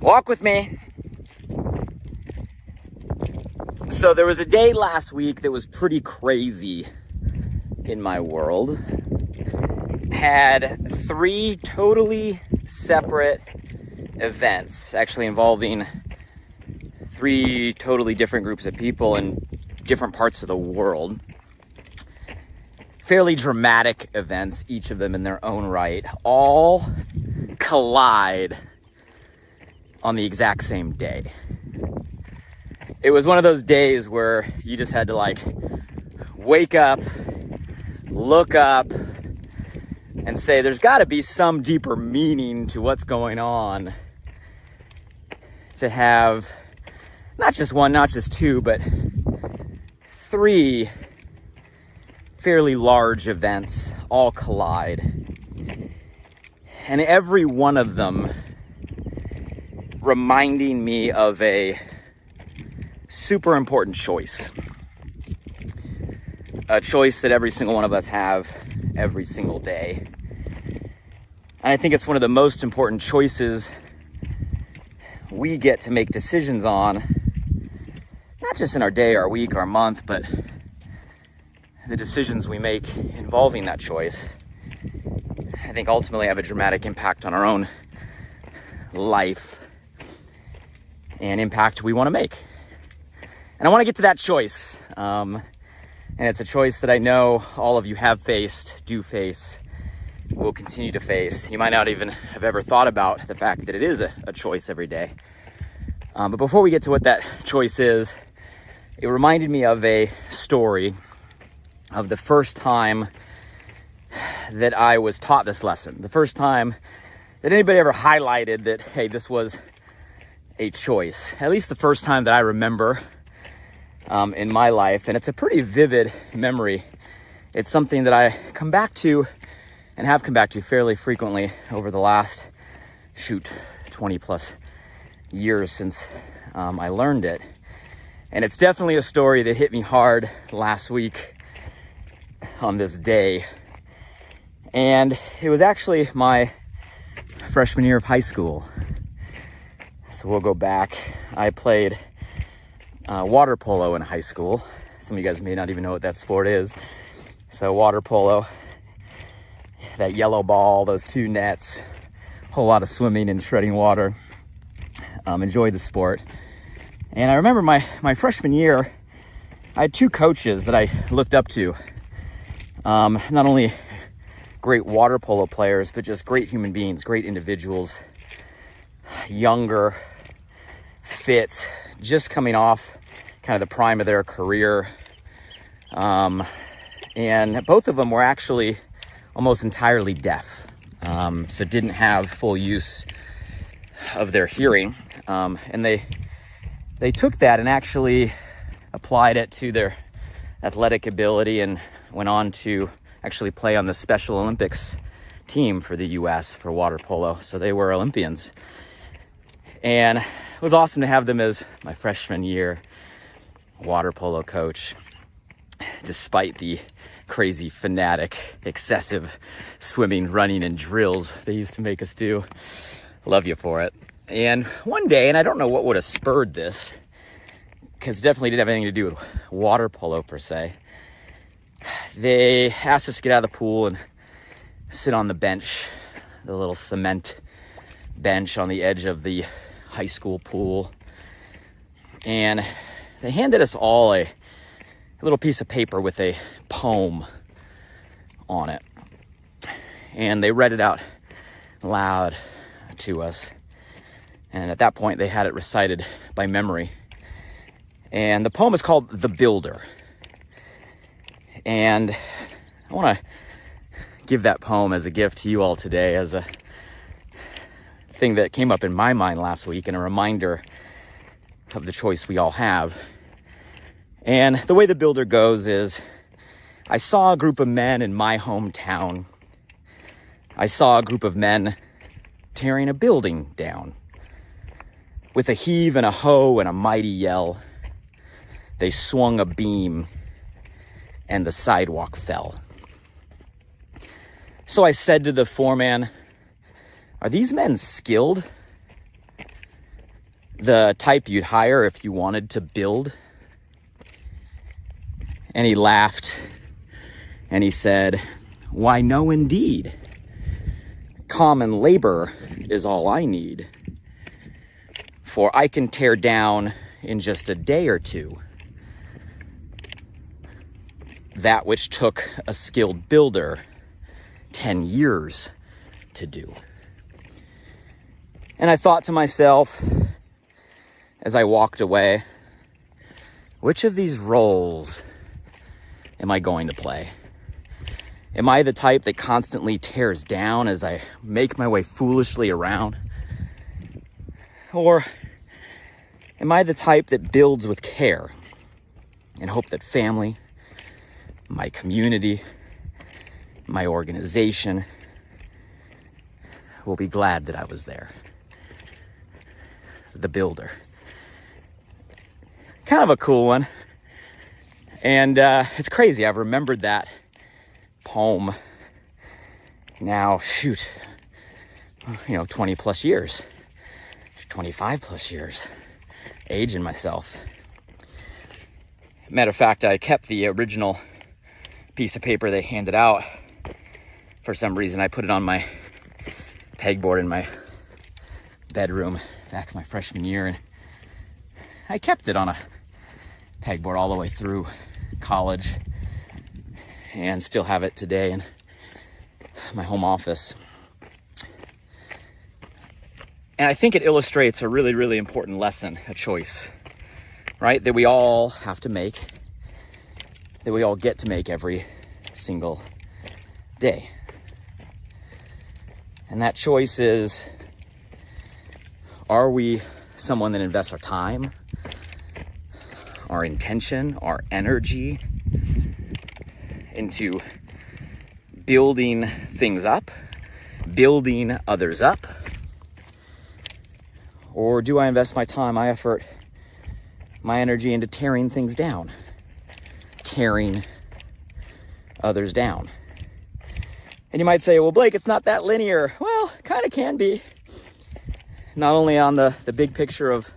Walk with me. So there was a day last week that was pretty crazy in my world. Had 3 totally separate events, actually involving 3 totally different groups of people in different parts of the world. Fairly dramatic events, each of them in their own right, all collide on the exact same day. It was one of those days where you just had to wake up, look up, and say there's got to be some deeper meaning to what's going on to have not just 1, not just 2, but 3 fairly large events all collide. And every one of them reminding me of a super important choice. A choice that every single one of us have every single day. And I think it's one of the most important choices we get to make decisions on, not just in our day, our week, our month, but the decisions we make involving that choice, I think ultimately have a dramatic impact on our own life and impact we want to make. And I want to get to that choice. And it's a choice that I know all of you have faced, do face, will continue to face. You might not even have ever thought about the fact that it is a choice every day. But before we get to what that choice is, it reminded me of a story of the first time that I was taught this lesson. The first time that anybody ever highlighted that, hey, this was a choice. At least the first time that I remember in my life. And it's a pretty vivid memory. It's something that I come back to and have come back to fairly frequently over the last 20 plus years since I learned it. And it's definitely a story that hit me hard last week on this day. And it was actually my freshman year of high school. So we'll go back. I played water polo in high school. Some of you guys may not even know what that sport is. So water polo, that yellow ball, those 2 nets, a whole lot of swimming and shredding water. Enjoyed the sport. And I remember my freshman year, I had 2 coaches that I looked up to. Not only great water polo players, but just great human beings, great individuals, younger, fit, just coming off kind of the prime of their career. And both of them were actually almost entirely deaf. So didn't have full use of their hearing. And they took that and actually applied it to their athletic ability and went on to actually play on the Special Olympics team for the US for water polo. So they were Olympians. And it was awesome to have them as my freshman year water polo coach, despite the crazy, fanatic, excessive swimming, running, and drills they used to make us do. Love you for it. And one day, and I don't know what would have spurred this, because it definitely didn't have anything to do with water polo per se, they asked us to get out of the pool and sit on the bench, the little cement bench on the edge of the high school pool. And they handed us all a little piece of paper with a poem on it. And they read it out loud to us. And at that point, they had it recited by memory. And the poem is called The Builder. And I want to give that poem as a gift to you all today, as a thing that came up in my mind last week and a reminder of the choice we all have. And the way The Builder goes is, I saw a group of men in my hometown. I saw a group of men tearing a building down. With a heave and a hoe and a mighty yell, they swung a beam and the sidewalk fell. So I said to the foreman, "Are these men skilled? the type you'd hire if you wanted to build. And he laughed and he said, "Why, no, indeed. Common labor is all I need, for I can tear down in just a day or two that which took a skilled builder 10 years to do." And I thought to myself as I walked away, which of these roles am I going to play? Am I the type that constantly tears down as I make my way foolishly around? Or am I the type that builds with care and hope that family, my community, my organization will be glad that I was there? The builder. Kind of a cool one. And it's crazy. I've remembered that poem now, 20 plus years, 25 plus years, aging myself. Matter of fact, I kept the original piece of paper they handed out. For some reason, I put it on my pegboard in my bedroom back my freshman year, and I kept it on a pegboard all the way through college, and still have it today in my home office. And I think it illustrates a really, really important lesson, a choice, right? That we all have to make, that we all get to make every single day. And that choice is, are we someone that invests our time, our intention, our energy into building things up, building others up? Or do I invest my time, my effort, my energy into tearing things down, tearing others down? And you might say, well, Blake, it's not that linear. Well, it kind of can be. Not only on the big picture of,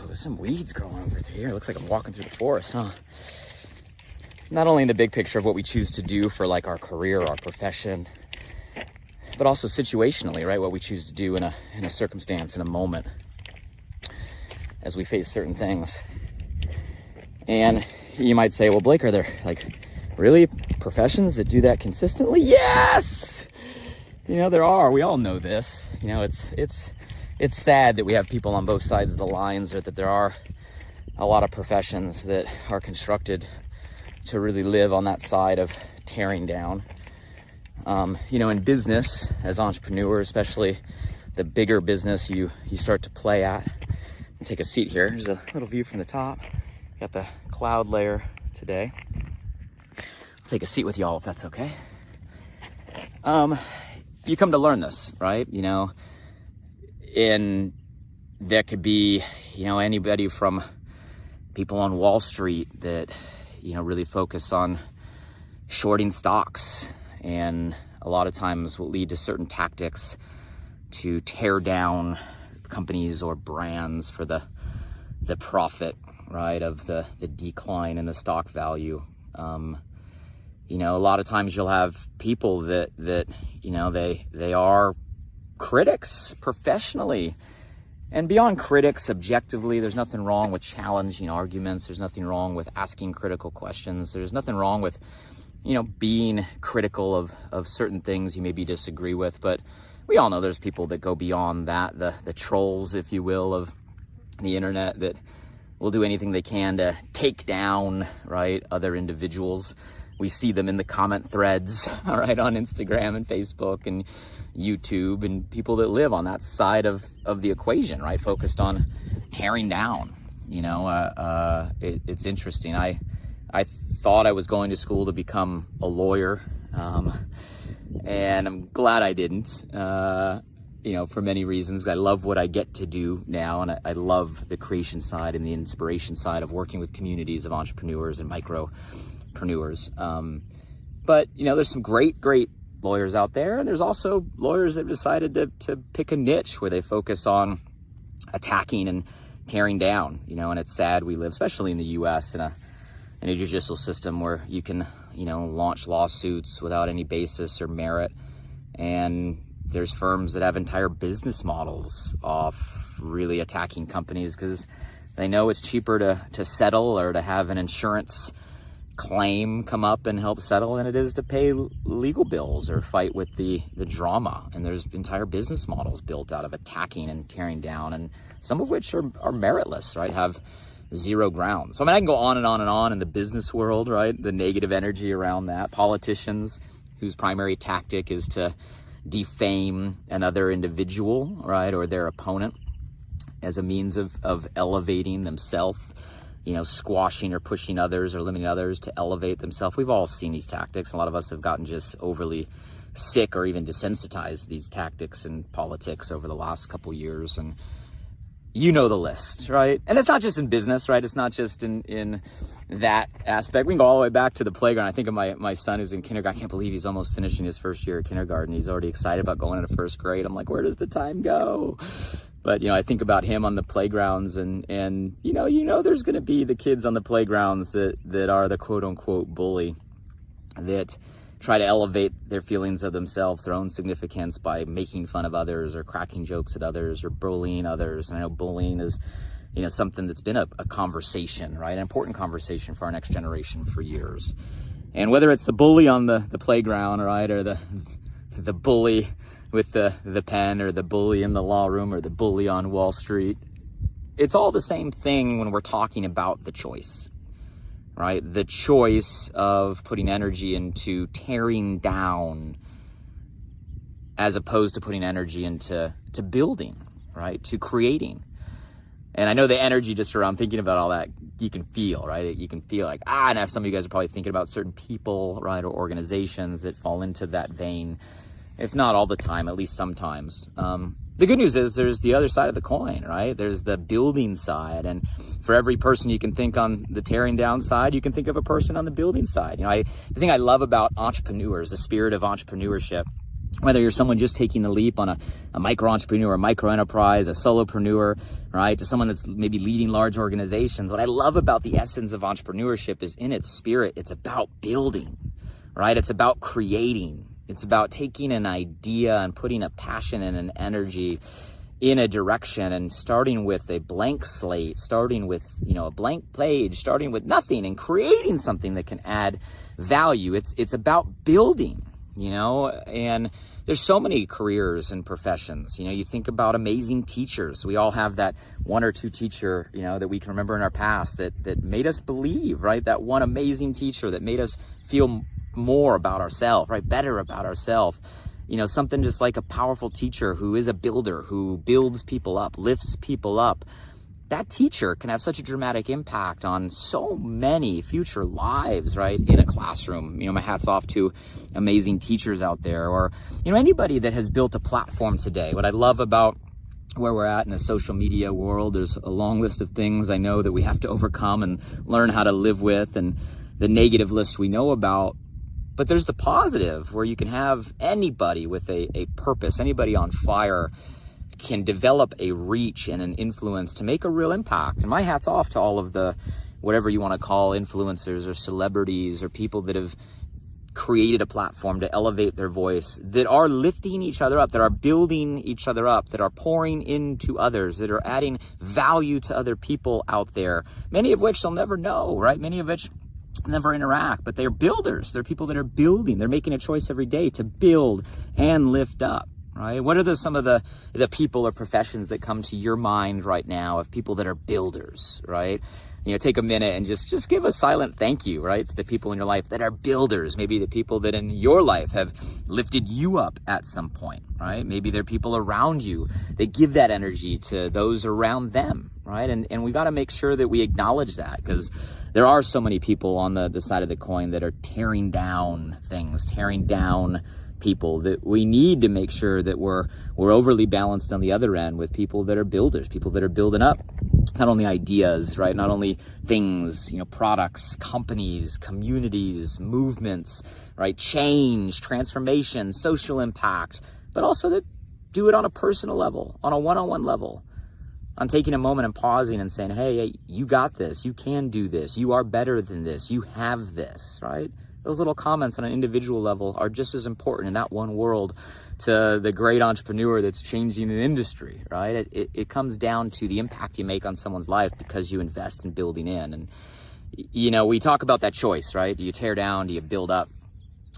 there's some weeds growing over here. It looks like I'm walking through the forest, huh? Not only in the big picture of what we choose to do for like our career, our profession, but also situationally, right? What we choose to do in a circumstance, in a moment, as we face certain things. And you might say, well, Blake, are there like really professions that do that consistently? Yes! There are. We all know this. It's sad that we have people on both sides of the lines, or that there are a lot of professions that are constructed to really live on that side of tearing down. In business, as entrepreneurs, especially the bigger business you start to play at. Take a seat here. There's a little view from the top. Got the cloud layer today. I'll take a seat with y'all if that's okay. You come to learn this, right? And there could be, anybody from people on Wall Street that, really focus on shorting stocks, and a lot of times will lead to certain tactics to tear down companies or brands for the profit, right, of the decline in the stock value. A lot of times you'll have people that they are critics professionally, and beyond critics objectively. There's nothing wrong with challenging arguments. There's nothing wrong with asking critical questions. There's nothing wrong with being critical of certain things you maybe disagree with. But we all know there's people that go beyond that, the trolls, if you will, of the internet, that will do anything they can to take down, right, other individuals. We see them in the comment threads, all right, on Instagram and Facebook and YouTube, and people that live on that side of the equation, right, focused on tearing down. It's interesting. I thought I was going to school to become a lawyer, and I'm glad I didn't, for many reasons. I love what I get to do now, and I love the creation side and the inspiration side of working with communities of entrepreneurs and micropreneurs. But, there's some great lawyers out there, and there's also lawyers that decided to pick a niche where they focus on attacking and tearing down, and it's sad we live, especially in the US, in a judicial system where you can, launch lawsuits without any basis or merit. And there's firms that have entire business models off really attacking companies because they know it's cheaper to settle or to have an insurance claim come up and help settle than it is to pay legal bills or fight with the drama. And there's entire business models built out of attacking and tearing down, and some of which are meritless, right? Have zero ground. So I can go on and on and on in the business world, right? The negative energy around that. Politicians whose primary tactic is to defame another individual, right? Or their opponent as a means of elevating themselves, squashing or pushing others or limiting others to elevate themselves. We've all seen these tactics. A lot of us have gotten just overly sick or even desensitized to these tactics in politics over the last couple years. And the list, right? And it's not just in business, right? It's not just in that aspect. We can go all the way back to the playground. I think of my son who's in kindergarten. I can't believe he's almost finishing his first year of kindergarten. He's already excited about going into first grade. I'm like, where does the time go? But, I think about him on the playgrounds and there's going to be the kids on the playgrounds that are the quote unquote bully, that try to elevate their feelings of themselves, their own significance, by making fun of others or cracking jokes at others or bullying others. And I know bullying is, something that's been a conversation, right? An important conversation for our next generation for years. And whether it's the bully on the playground, right, or the bully with the pen, or the bully in the law room, or the bully on Wall Street, it's all the same thing when we're talking about the choice, right? The choice of putting energy into tearing down as opposed to putting energy into building, right? To creating. And I know the energy just around thinking about all that, you can feel, right? You can feel like, and some of you guys are probably thinking about certain people, right? Or organizations that fall into that vein. If not all the time, at least sometimes. The good news is there's the other side of the coin, right? There's the building side. And for every person you can think on the tearing down side, you can think of a person on the building side. The thing I love about entrepreneurs, the spirit of entrepreneurship, whether you're someone just taking the leap on a micro entrepreneur, a micro enterprise, a solopreneur, right, to someone that's maybe leading large organizations, what I love about the essence of entrepreneurship is in its spirit, it's about building, right? It's about creating. It's about taking an idea and putting a passion and an energy in a direction and starting with a blank slate, starting with, a blank page, starting with nothing and creating something that can add value. It's about building, and there's so many careers and professions. You think about amazing teachers. We all have that one or two teacher, that we can remember in our past that made us believe, right? That one amazing teacher that made us feel more about ourselves, right? Better about ourselves. Something just like a powerful teacher who is a builder, who builds people up, lifts people up. That teacher can have such a dramatic impact on so many future lives, right? In a classroom. My hat's off to amazing teachers out there, or, anybody that has built a platform today. What I love about where we're at in a social media world, there's a long list of things I know that we have to overcome and learn how to live with, and the negative list we know about. But there's the positive, where you can have anybody with a purpose, anybody on fire can develop a reach and an influence to make a real impact. And my hat's off to all of the, whatever you want to call influencers or celebrities or people that have created a platform to elevate their voice, that are lifting each other up, that are building each other up, that are pouring into others, that are adding value to other people out there, many of which they'll never know, right? Many of which never interact, but they're builders. They're people that are building. They're making a choice every day to build and lift up, right? What are some of the people or professions that come to your mind right now of people that are builders, right? Take a minute and just give a silent thank you, right, to the people in your life that are builders. Maybe the people that in your life have lifted you up at some point, right? Maybe there are people around you that give that energy to those around them, right? And we got to make sure that we acknowledge that, because there are so many people on the side of the coin that are tearing down things, tearing down people, that we need to make sure that we're overly balanced on the other end with people that are builders, people that are building up not only ideas, right? Not only things, products, companies, communities, movements, right? Change, transformation, social impact, but also that do it on a personal level, on a one-on-one level. on taking a moment and pausing and saying, hey, you got this, you can do this, you are better than this, you have this, right? Those little comments on an individual level are just as important in that one world to the great entrepreneur that's changing an industry, right? It comes down to the impact you make on someone's life because you invest in building in. And, you know, we talk about that choice, right? Do you tear down? Do you build up?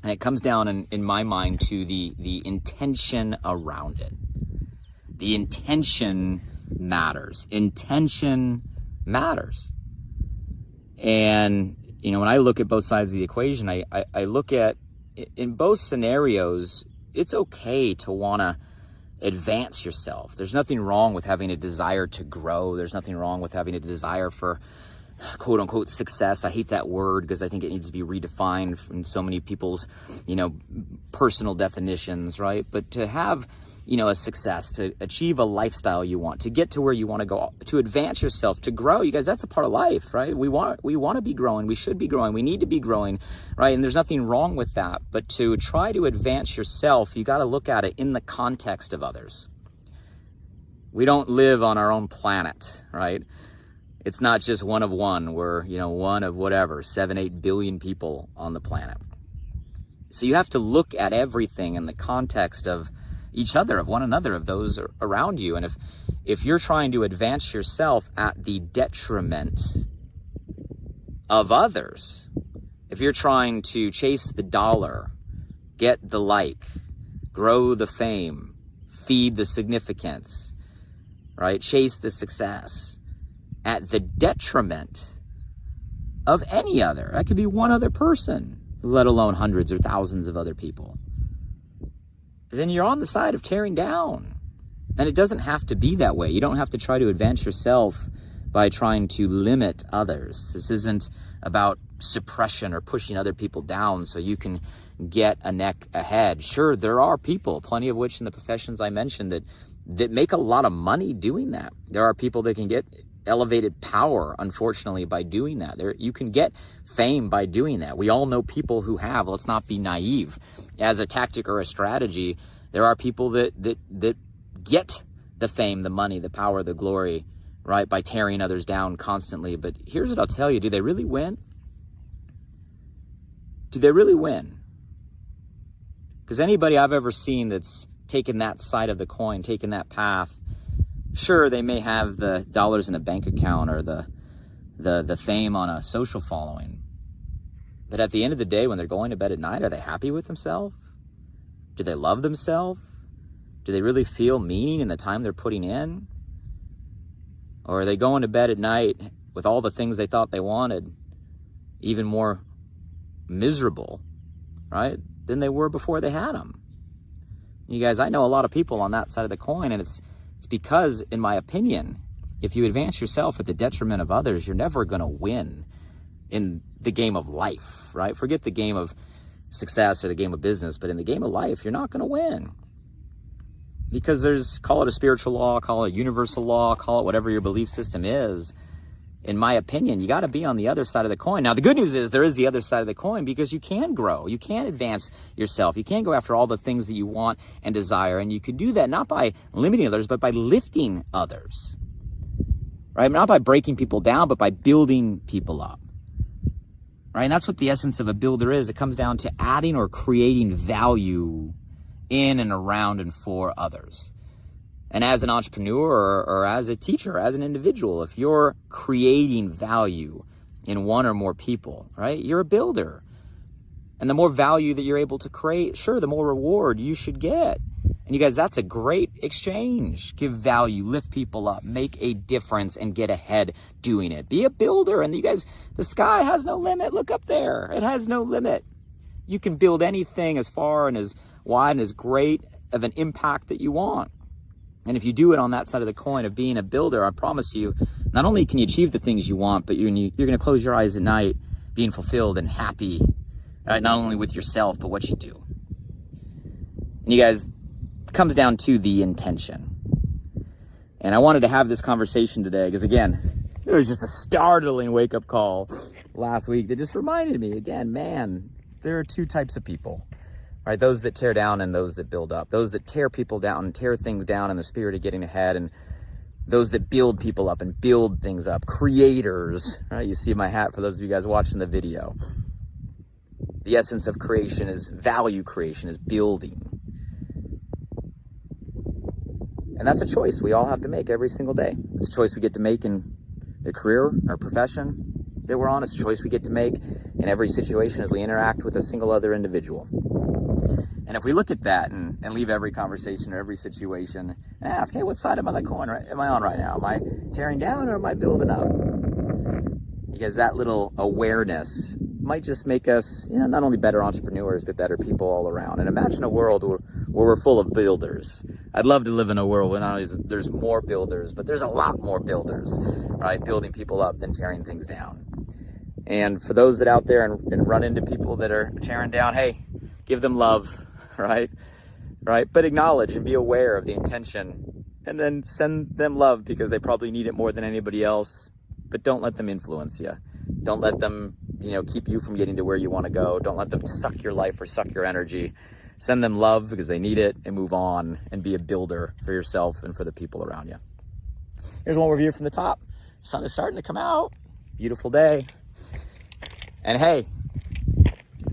And it comes down, in my mind, to the intention around it. The intention matters. Intention matters. And, you know, when I look at both sides of the equation, I look at, in both scenarios, it's okay to want to advance yourself. There's nothing wrong with having a desire to grow. There's nothing wrong with having a desire for quote unquote success. I hate that word because I think it needs to be redefined from so many people's, you know, personal definitions, right? But to have, you know, a success, to achieve a lifestyle you want, to get to where you want to go, to advance yourself, to grow, you guys, that's a part of life, right? We want to be growing. We should be growing. We need to be growing, right? And there's nothing wrong with that. But to try to advance yourself, you got to look at it in the context of others. We don't live on our own planet, right? It's not just one of one. We're, you know, one of whatever, 7-8 billion people on the planet. So you have to look at everything in the context of each other, of one another, of those around you. And if you're trying to advance yourself at the detriment of others, if you're trying to chase the dollar, get the like, grow the fame, feed the significance, right? Chase the success at the detriment of any other. That could be one other person, let alone hundreds or thousands of other people. Then you're on the side of tearing down. And it doesn't have to be that way. You don't have to try to advance yourself by trying to limit others. This isn't about suppression or pushing other people down so you can get a neck ahead. Sure, there are people, plenty of which in the professions I mentioned, that make a lot of money doing that. There are people that can get elevated power, unfortunately, by doing that. You can get fame by doing that. We all know people who have. Let's not be naive. As a tactic or a strategy, there are people that get the fame, the money, the power, the glory, right, by tearing others down constantly. But here's what I'll tell you. Do they really win? Do they really win? Because anybody I've ever seen that's taken that side of the coin, taken that path, sure, they may have the dollars in a bank account or the fame on a social following. But at the end of the day, when they're going to bed at night, are they happy with themselves? Do they love themselves? Do they really feel meaning in the time they're putting in? Or are they going to bed at night with all the things they thought they wanted, even more miserable, right, than they were before they had them? You guys, I know a lot of people on that side of the coin, and it's because, in my opinion, if you advance yourself at the detriment of others, you're never going to win in the game of life, right? Forget the game of success or the game of business, but in the game of life, you're not going to win. Because there's, call it a spiritual law, call it a universal law, call it whatever your belief system is. In my opinion, you got to be on the other side of the coin. Now, the good news is there is the other side of the coin because you can grow. You can advance yourself. You can go after all the things that you want and desire. And you can do that not by limiting others, but by lifting others, right? Not by breaking people down, but by building people up, right? And that's what the essence of a builder is. It comes down to adding or creating value in and around and for others. And as an entrepreneur or as a teacher, as an individual, if you're creating value in one or more people, right, you're a builder. And the more value that you're able to create, sure, the more reward you should get. And you guys, that's a great exchange. Give value, lift people up, make a difference, and get ahead doing it. Be a builder. And you guys, the sky has no limit. Look up there. It has no limit. You can build anything as far and as wide and as great of an impact that you want. And if you do it on that side of the coin of being a builder, I promise you, not only can you achieve the things you want, but you're going to close your eyes at night being fulfilled and happy, right? Not only with yourself, but what you do. And you guys, it comes down to the intention. And I wanted to have this conversation today because, again, it was just a startling wake-up call last week that just reminded me, again, man, there are two types of people. Right, those that tear down and those that build up. Those that tear people down and tear things down in the spirit of getting ahead and those that build people up and build things up, creators, right? You see my hat for those of you guys watching the video. The essence of creation is value creation, is building. And that's a choice we all have to make every single day. It's a choice we get to make in the career, our profession that we're on. It's a choice we get to make in every situation as we interact with a single other individual. And if we look at that and leave every conversation or every situation and ask, hey, what side am I on right now? Am I tearing down or am I building up? Because that little awareness might just make us, not only better entrepreneurs, but better people all around. And imagine a world where we're full of builders. I'd love to live in a world where not only is there's more builders, but there's a lot more builders, right? Building people up than tearing things down. And for those that out there and run into people that are tearing down, hey, give them love, right? But acknowledge and be aware of the intention, and then send them love because they probably need it more than anybody else. But don't let them influence you. Don't let them, keep you from getting to where you want to go. Don't let them suck your life or suck your energy. Send them love because they need it, and move on and be a builder for yourself and for the people around you. Here's one review from the top. Sun is starting to come out. Beautiful day. And hey,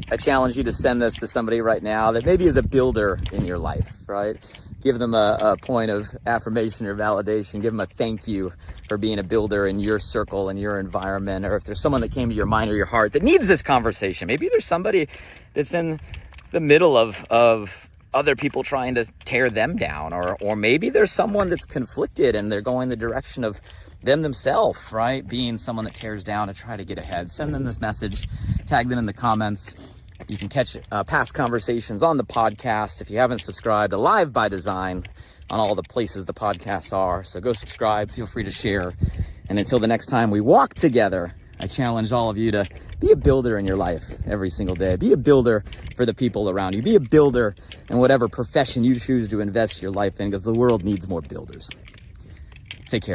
I challenge you to send this to somebody right now that maybe is a builder in your life, right? Give them a point of affirmation or validation. Give them a thank you for being a builder in your circle and your environment. Or if there's someone that came to your mind or your heart that needs this conversation, maybe there's somebody that's in the middle of other people trying to tear them down, or maybe there's someone that's conflicted and they're going the direction of them themselves, right? Being someone that tears down to try to get ahead. Send them this message, tag them in the comments. You can catch past conversations on the podcast. If you haven't subscribed, Alive by Design on all the places the podcasts are. So go subscribe, feel free to share. And until the next time we walk together, I challenge all of you to be a builder in your life every single day. Be a builder for the people around you. Be a builder in whatever profession you choose to invest your life in, because the world needs more builders. Take care.